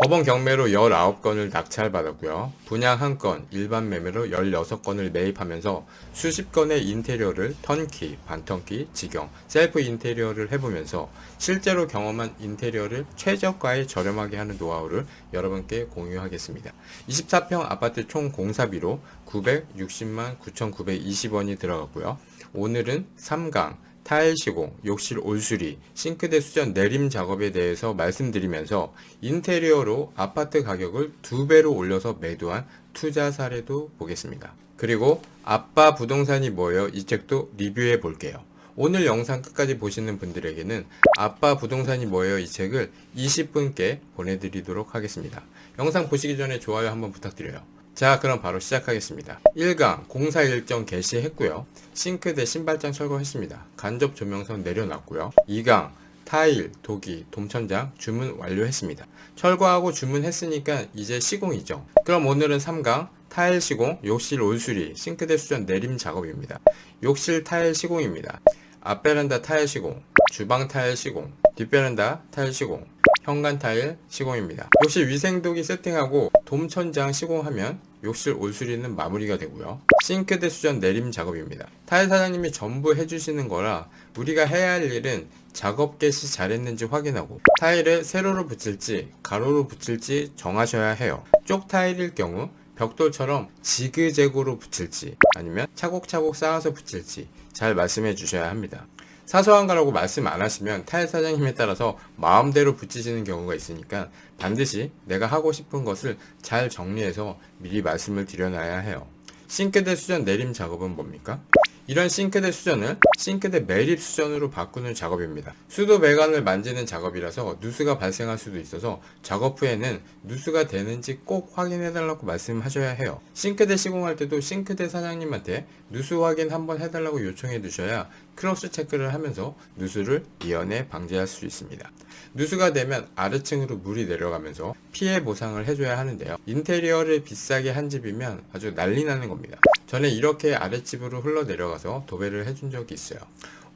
법원 경매로 19건을 낙찰받았고요. 분양 1건, 일반 매매로 16건을 매입하면서 수십 건의 인테리어를 턴키, 반턴키, 직영, 셀프 인테리어를 해보면서 실제로 경험한 인테리어를 최저가에 저렴하게 하는 노하우를 여러분께 공유하겠습니다. 24평 아파트 총 공사비로 960만 9,920원이 들어갔고요. 오늘은 3강, 타일 시공, 욕실 올수리, 싱크대 수전 내림 작업에 대해서 말씀드리면서 인테리어로 아파트 가격을 2배로 올려서 매도한 투자 사례도 보겠습니다. 그리고 아빠 부동산이 뭐예요? 이 책도 리뷰해 볼게요. 오늘 영상 끝까지 보시는 분들에게는 아빠 부동산이 뭐예요? 이 책을 20분께 보내드리도록 하겠습니다. 영상 보시기 전에 좋아요 한번 부탁드려요. 자, 그럼 바로 시작하겠습니다. 1강 공사 일정 개시했고요. 싱크대 신발장 철거했습니다. 간접 조명선 내려놨고요. 2강 타일, 도기, 돔천장 주문 완료했습니다. 철거하고 주문했으니까 이제 시공이죠. 그럼 오늘은 3강 타일 시공, 욕실 올수리, 싱크대 수전 내림 작업입니다. 욕실 타일 시공입니다. 앞베란다 타일 시공, 주방 타일 시공, 뒷베란다 타일 시공, 현관 타일 시공입니다. 욕실 위생도기 세팅하고 돔천장 시공하면 욕실 올수리는 마무리가 되고요. 싱크대 수전 내림 작업입니다. 타일 사장님이 전부 해주시는 거라 우리가 해야 할 일은 작업 개시 잘했는지 확인하고 타일을 세로로 붙일지 가로로 붙일지 정하셔야 해요. 쪽 타일일 경우 벽돌처럼 지그재그로 붙일지 아니면 차곡차곡 쌓아서 붙일지 잘 말씀해 주셔야 합니다. 사소한 거라고 말씀 안 하시면 타일 사장님에 따라서 마음대로 붙이시는 경우가 있으니까 반드시 내가 하고 싶은 것을 잘 정리해서 미리 말씀을 드려놔야 해요. 싱크대 수전 내림 작업은 뭡니까? 이런 싱크대 수전을 싱크대 매립 수전으로 바꾸는 작업입니다. 수도 배관을 만지는 작업이라서 누수가 발생할 수도 있어서 작업 후에는 누수가 되는지 꼭 확인해달라고 말씀하셔야 해요. 싱크대 시공할 때도 싱크대 사장님한테 누수 확인 한번 해달라고 요청해 두셔야 크로스 체크를 하면서 누수를 미연에 방지할 수 있습니다. 누수가 되면 아래층으로 물이 내려가면서 피해 보상을 해줘야 하는데요. 인테리어를 비싸게 한 집이면 아주 난리 나는 겁니다. 전에 이렇게 아랫집으로 흘러내려가서 도배를 해준 적이 있어요.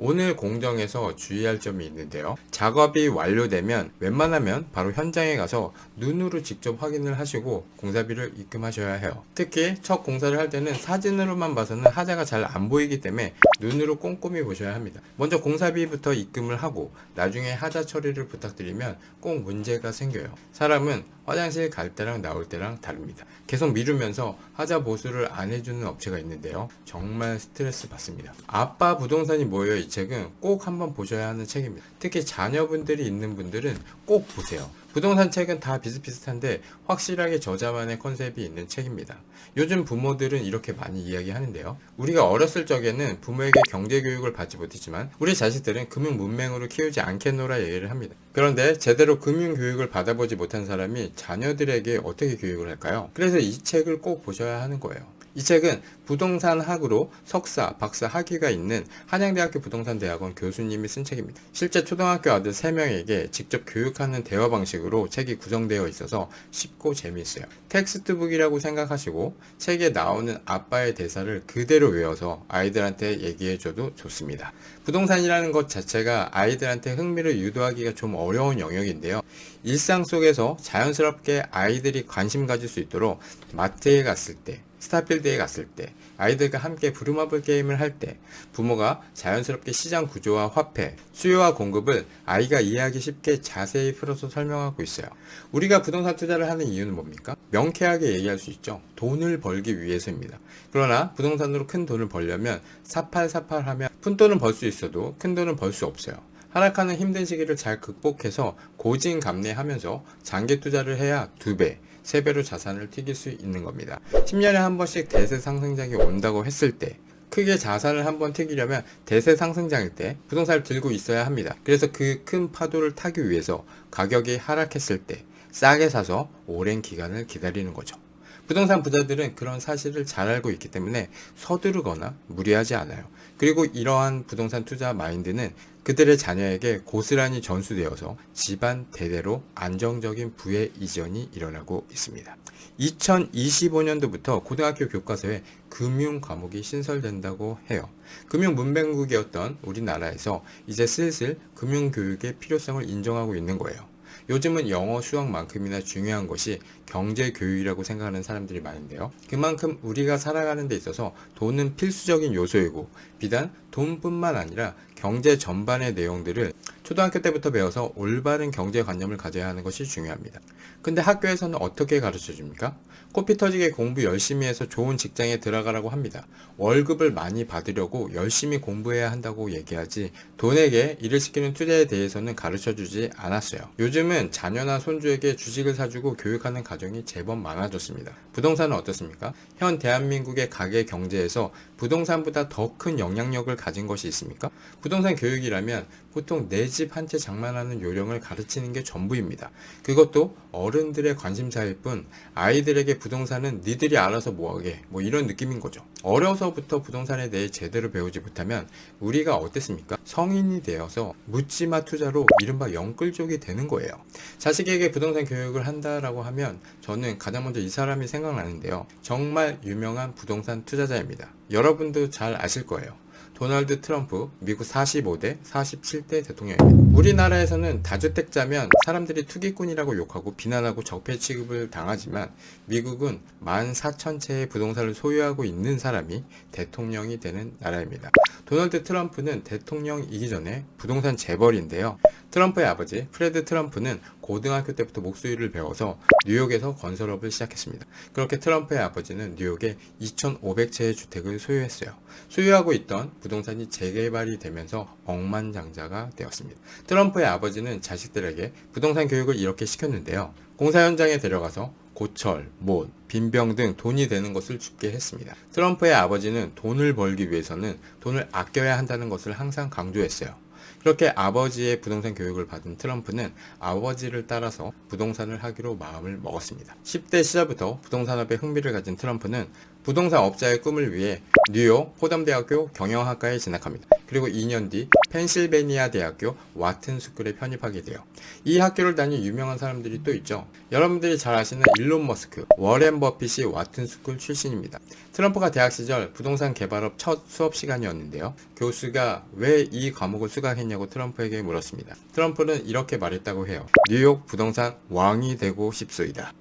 오늘 공정에서 주의할 점이 있는데요. 작업이 완료되면 웬만하면 바로 현장에 가서 눈으로 직접 확인을 하시고 공사비를 입금하셔야 해요. 특히 첫 공사를 할 때는 사진으로만 봐서는 하자가 잘 안 보이기 때문에 눈으로 꼼꼼히 보셔야 합니다. 먼저 공사비부터 입금을 하고 나중에 하자 처리를 부탁드리면 꼭 문제가 생겨요. 사람은 화장실 갈 때랑 나올 때랑 다릅니다. 계속 미루면서 하자 보수를 안 해주는 업체가 있는데요. 정말 스트레스 받습니다. 아빠 부동산이 뭐예요? 이 책은 꼭 한번 보셔야 하는 책입니다. 특히 자녀분들이 있는 분들은 꼭 보세요. 부동산 책은 다 비슷비슷한데 확실하게 저자만의 컨셉이 있는 책입니다. 요즘 부모들은 이렇게 많이 이야기하는데요. 우리가 어렸을 적에는 부모에게 경제교육을 받지 못했지만 우리 자식들은 금융 문맹으로 키우지 않겠노라 얘기를 합니다. 그런데 제대로 금융교육을 받아보지 못한 사람이 자녀들에게 어떻게 교육을 할까요? 그래서 이 책을 꼭 보셔야 하는 거예요. 이 책은 부동산학으로 석사, 박사 학위가 있는 한양대학교 부동산대학원 교수님이 쓴 책입니다. 실제 초등학교 아들 3명에게 직접 교육하는 대화 방식으로 책이 구성되어 있어서 쉽고 재미있어요. 텍스트북이라고 생각하시고 책에 나오는 아빠의 대사를 그대로 외워서 아이들한테 얘기해줘도 좋습니다. 부동산이라는 것 자체가 아이들한테 흥미를 유도하기가 좀 어려운 영역인데요. 일상 속에서 자연스럽게 아이들이 관심 가질 수 있도록 마트에 갔을 때, 스타필드에 갔을 때, 아이들과 함께 부루마블 게임을 할 때, 부모가 자연스럽게 시장 구조와 화폐, 수요와 공급을 아이가 이해하기 쉽게 자세히 풀어서 설명하고 있어요. 우리가 부동산 투자를 하는 이유는 뭡니까? 명쾌하게 얘기할 수 있죠. 돈을 벌기 위해서입니다. 그러나 부동산으로 큰 돈을 벌려면 사팔사팔하면 푼돈은 벌 수 있어도 큰 돈은 벌 수 없어요. 하락하는 힘든 시기를 잘 극복해서 고진감래하면서 장기 투자를 해야 2배, 3배로 자산을 튀길 수 있는 겁니다. 10년에 한 번씩 대세 상승장이 온다고 했을 때 크게 자산을 한번 튀기려면 대세 상승장일 때 부동산을 들고 있어야 합니다. 그래서 그 큰 파도를 타기 위해서 가격이 하락했을 때 싸게 사서 오랜 기간을 기다리는 거죠. 부동산 부자들은 그런 사실을 잘 알고 있기 때문에 서두르거나 무리하지 않아요. 그리고 이러한 부동산 투자 마인드는 그들의 자녀에게 고스란히 전수되어서 집안 대대로 안정적인 부의 이전이 일어나고 있습니다. 2025년도부터 고등학교 교과서에 금융 과목이 신설된다고 해요. 금융 문맹국이었던 우리나라에서 이제 슬슬 금융교육의 필요성을 인정하고 있는 거예요. 요즘은 영어, 수학만큼이나 중요한 것이 경제 교육이라고 생각하는 사람들이 많은데요. 그만큼 우리가 살아가는 데 있어서 돈은 필수적인 요소이고 비단 돈뿐만 아니라 경제 전반의 내용들을 초등학교 때부터 배워서 올바른 경제관념을 가져야 하는 것이 중요합니다. 근데 학교에서는 어떻게 가르쳐 줍니까? 코피 터지게 공부 열심히 해서 좋은 직장에 들어가라고 합니다. 월급을 많이 받으려고 열심히 공부해야 한다고 얘기하지 돈에게 일을 시키는 투자에 대해서는 가르쳐 주지 않았어요. 요즘은 자녀나 손주에게 주식을 사주고 교육하는 가정이 제법 많아졌습니다. 부동산은 어떻습니까? 현 대한민국의 가계 경제에서 부동산보다 더 큰 영향력을 가진 것이 있습니까? 부동산 교육이라면 보통 내 집 한 채 장만하는 요령을 가르치는 게 전부입니다. 그것도 어른들의 관심사일 뿐 아이들에게 부동산은 니들이 알아서 뭐하게 뭐 이런 느낌인 거죠. 어려서부터 부동산에 대해 제대로 배우지 못하면 우리가 어땠습니까? 성인이 되어서 묻지마 투자로 이른바 영끌족이 되는 거예요. 자식에게 부동산 교육을 한다라고 하면 저는 가장 먼저 이 사람이 생각나는데요. 정말 유명한 부동산 투자자입니다. 여러분도 잘 아실 거예요. 도널드 트럼프, 미국 45대, 47대 대통령입니다. 우리나라에서는 다주택자면 사람들이 투기꾼이라고 욕하고 비난하고 적폐 취급을 당하지만 미국은 14,000채의 부동산을 소유하고 있는 사람이 대통령이 되는 나라입니다. 도널드 트럼프는 대통령이기 전에 부동산 재벌인데요. 트럼프의 아버지 프레드 트럼프는 고등학교 때부터 목수일을 배워서 뉴욕에서 건설업을 시작했습니다. 그렇게 트럼프의 아버지는 뉴욕에 2,500채의 주택을 소유했어요. 소유하고 있던 부동산이 재개발이 되면서 억만장자가 되었습니다. 트럼프의 아버지는 자식들에게 부동산 교육을 이렇게 시켰는데요. 공사 현장에 데려가서 고철, 못, 빈병 등 돈이 되는 것을 줍게 했습니다. 트럼프의 아버지는 돈을 벌기 위해서는 돈을 아껴야 한다는 것을 항상 강조했어요. 그렇게 아버지의 부동산 교육을 받은 트럼프는 아버지를 따라서 부동산을 하기로 마음을 먹었습니다. 10대 시절부터 부동산업에 흥미를 가진 트럼프는 부동산 업자의 꿈을 위해 뉴욕 포덤대학교 경영학과에 진학합니다. 그리고 2년 뒤 펜실베니아 대학교 와튼 스쿨에 편입하게 돼요. 이 학교를 다닌 유명한 사람들이 또 있죠. 여러분들이 잘 아시는 일론 머스크, 워렌 버핏이 와튼 스쿨 출신입니다. 트럼프가 대학 시절 부동산 개발업 첫 수업 시간이었는데요. 교수가 왜 이 과목을 수강했냐고 트럼프에게 물었습니다. 트럼프는 이렇게 말했다고 해요. 뉴욕 부동산 왕이 되고 싶소이다.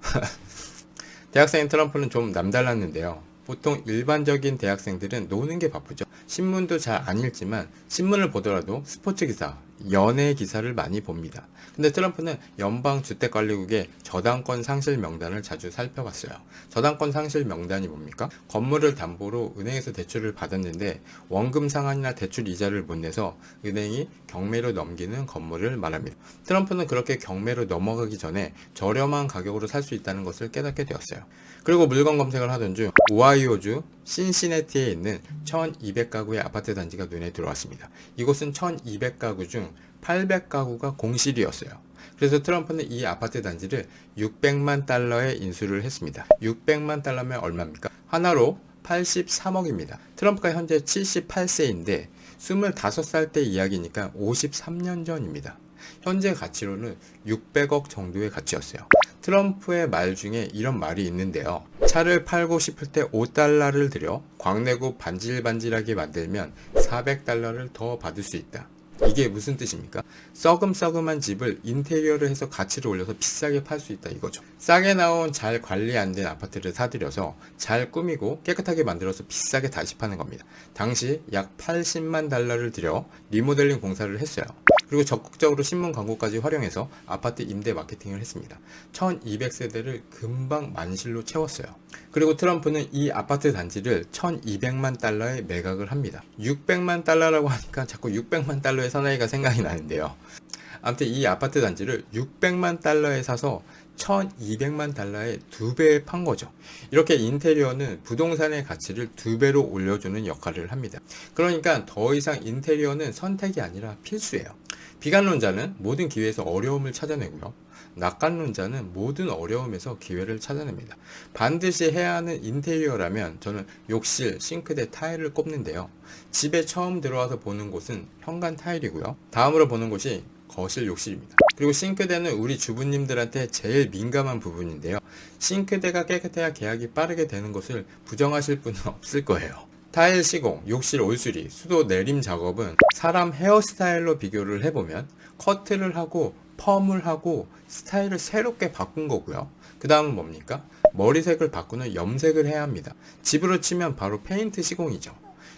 대학생인 트럼프는 좀 남달랐는데요. 보통 일반적인 대학생들은 노는 게 바쁘죠. 신문도 잘 안 읽지만 신문을 보더라도 스포츠 기사, 연예 기사를 많이 봅니다. 근데 트럼프는 연방주택관리국의 저당권 상실 명단을 자주 살펴봤어요. 저당권 상실 명단이 뭡니까? 건물을 담보로 은행에서 대출을 받았는데 원금 상환이나 대출 이자를 못 내서 은행이 경매로 넘기는 건물을 말합니다. 트럼프는 그렇게 경매로 넘어가기 전에 저렴한 가격으로 살 수 있다는 것을 깨닫게 되었어요. 그리고 물건 검색을 하던 중 오하이오주 신시내티에 있는 1200가구의 아파트 단지가 눈에 들어왔습니다. 이곳은 1200가구 중 800가구가 공실이었어요. 그래서 트럼프는 이 아파트 단지를 600만 달러에 인수를 했습니다. 600만 달러면 얼마입니까? 하나로 83억입니다. 트럼프가 현재 78세인데 25살 때 이야기니까 53년 전입니다. 현재 가치로는 600억 정도의 가치였어요. 트럼프의 말 중에 이런 말이 있는데요. 차를 팔고 싶을 때 5달러를 들여 광내고 반질반질하게 만들면 400달러를 더 받을 수 있다. 이게 무슨 뜻입니까? 썩음썩음한 집을 인테리어를 해서 가치를 올려서 비싸게 팔 수 있다 이거죠. 싸게 나온 잘 관리 안 된 아파트를 사들여서 잘 꾸미고 깨끗하게 만들어서 비싸게 다시 파는 겁니다. 당시 약 80만 달러를 들여 리모델링 공사를 했어요. 그리고 적극적으로 신문 광고까지 활용해서 아파트 임대 마케팅을 했습니다. 1200세대를 금방 만실로 채웠어요. 그리고 트럼프는 이 아파트 단지를 1200만 달러에 매각을 합니다. 600만 달러라고 하니까 자꾸 600만 달러의 사나이가 생각이 나는데요. 아무튼 이 아파트 단지를 600만 달러에 사서 1200만 달러에 2배에 판 거죠. 이렇게 인테리어는 부동산의 가치를 2배로 올려주는 역할을 합니다. 그러니까 더 이상 인테리어는 선택이 아니라 필수예요. 비관론자는 모든 기회에서 어려움을 찾아내고요. 낙관론자는 모든 어려움에서 기회를 찾아냅니다. 반드시 해야 하는 인테리어라면 저는 욕실, 싱크대, 타일을 꼽는데요. 집에 처음 들어와서 보는 곳은 현관 타일이고요. 다음으로 보는 곳이 거실, 욕실입니다. 그리고 싱크대는 우리 주부님들한테 제일 민감한 부분인데요. 싱크대가 깨끗해야 계약이 빠르게 되는 것을 부정하실 분은 없을 거예요. 타일 시공, 욕실 올수리, 수도 내림 작업은 사람 헤어스타일로 비교를 해보면 커트를 하고 펌을 하고 스타일을 새롭게 바꾼 거고요. 그 다음은 뭡니까? 머리색을 바꾸는 염색을 해야 합니다. 집으로 치면 바로 페인트 시공이죠.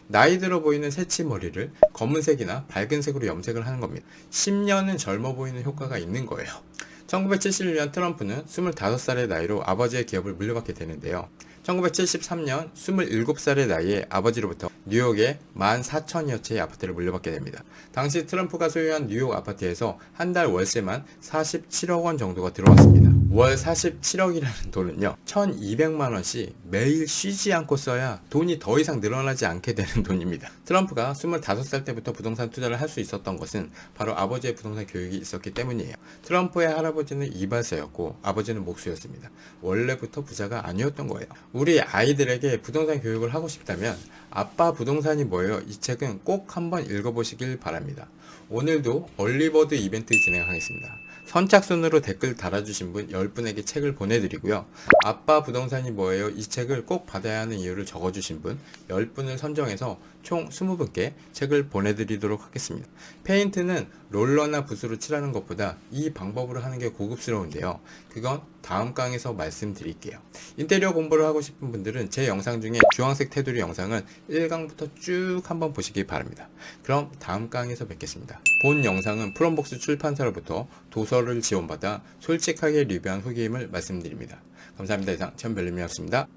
나이 들어 보이는 새치머리를 검은색이나 밝은 색으로 염색을 하는 겁니다. 10년은 젊어 보이는 효과가 있는 거예요. 1971년 트럼프는 25살의 나이로 아버지의 기업을 물려받게 되는데요. 1973년 27살의 나이에 아버지로부터 뉴욕의 14,000여 채의 아파트를 물려받게 됩니다. 당시 트럼프가 소유한 뉴욕 아파트에서 한 달 월세만 47억 원 정도가 들어왔습니다. 월 47억이라는 돈은요, 1200만 원씩 매일 쉬지 않고 써야 돈이 더 이상 늘어나지 않게 되는 돈입니다. 트럼프가 25살 때부터 부동산 투자를 할 수 있었던 것은 바로 아버지의 부동산 교육이 있었기 때문이에요. 트럼프의 할아버지는 이발사였고 아버지는 목수였습니다. 원래부터 부자가 아니었던 거예요. 우리 아이들에게 부동산 교육을 하고 싶다면 아빠 부동산이 뭐예요? 이 책은 꼭 한번 읽어보시길 바랍니다. 오늘도 얼리버드 이벤트 진행하겠습니다. 선착순으로 댓글 달아주신 분 10분에게 책을 보내드리고요. 아빠 부동산이 뭐예요? 이 책을 꼭 받아야 하는 이유를 적어주신 분 10분을 선정해서 총 20분께 책을 보내드리도록 하겠습니다. 페인트는 롤러나 붓으로 칠하는 것보다 이 방법으로 하는 게 고급스러운데요. 그건 다음 강에서 말씀드릴게요. 인테리어 공부를 하고 싶은 분들은 제 영상 중에 주황색 테두리 영상을 1강부터 쭉 한번 보시기 바랍니다. 그럼 다음 강에서 뵙겠습니다. 본 영상은 프롬복스 출판사로부터 도서를 지원받아 솔직하게 리뷰한 후기임을 말씀드립니다. 감사합니다. 이상 천별님이었습니다.